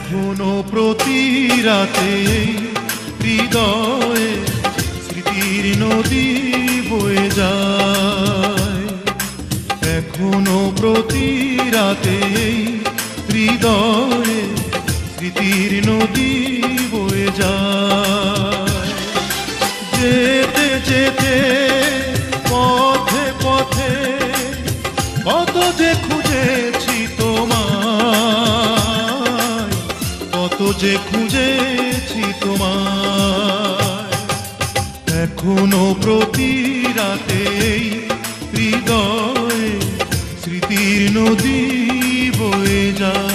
এখনো প্রতি রাতে হৃদয়ে স্মৃতির নদী বয়ে যায়। এখনো প্রতি রাতে হৃদয়ে স্মৃতির নদী বয়ে যায়। যেতে যেতে পথে পথে কত যে খুঁজেছি তোমায়, কত যে খুঁজেছি তোমায়। এখনো প্রতি রাতে হৃদয়ে স্মৃতির নদী বয়ে যায়।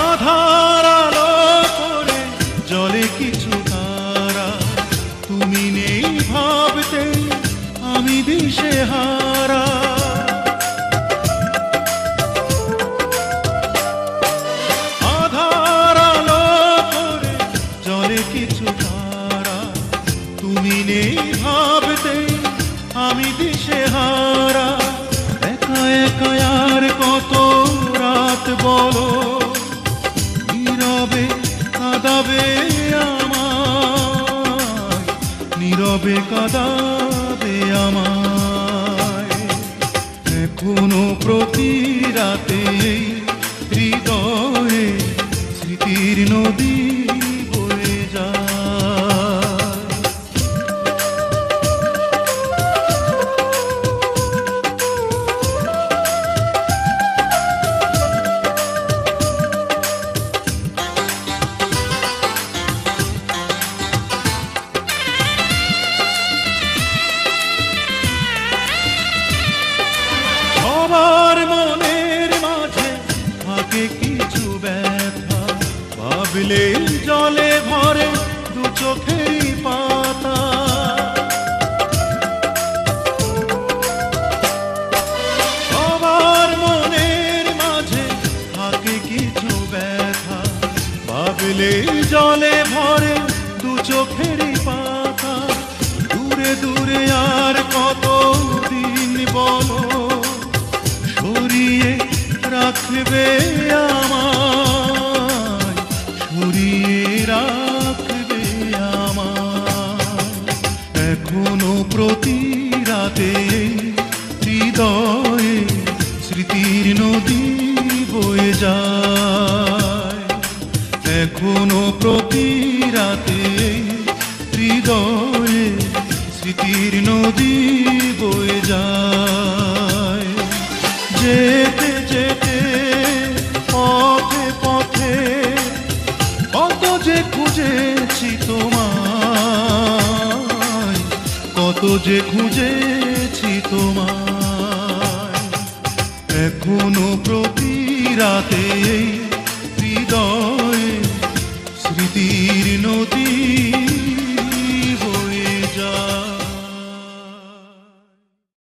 আধার আলো করে জলে কিছু তারা, তুমি নেই ভাবতে আমি দিশেহারা। আধার আলো করে জলে কিছু তারা, তুমি নেই ভাবতে আমি দিশেহারা। একা একা আর কত রাত বলো, নীরবে কাঁদাবে আমায়, নীরবে কাঁদাবে আমায়। এখনো প্রতি রাতে হৃদয়ে স্মৃতির নদী বয়ে যায়। সবার মনের মাঝে থাকে কিছু ব্যথা, ভাবলে জলে ভরে দু চোখেরই পাতা। সবার মনের মাঝে থাকে কিছু ব্যথা, ভাবলে জলে ভরে দু চোখেরই পাতা। দূরে দূরে আর কত দিন বলো, সরিয়ে রাখবে আমায়, সরিয়ে রাখবে আমায়। এখনো প্রতি রাতে হৃদয়ে স্মৃতির নদী বয়ে যায়। এখনো প্রতি রাতে হৃদয়ে স্মৃতির নদী বয়ে যায়। যেতে যেতে পথে পথে কত যে খুঁজেছি তোমায়, কত যে খুঁজেছি তোমায়। এখনো প্রতি রাতে হৃদয়ে স্মৃতির নদী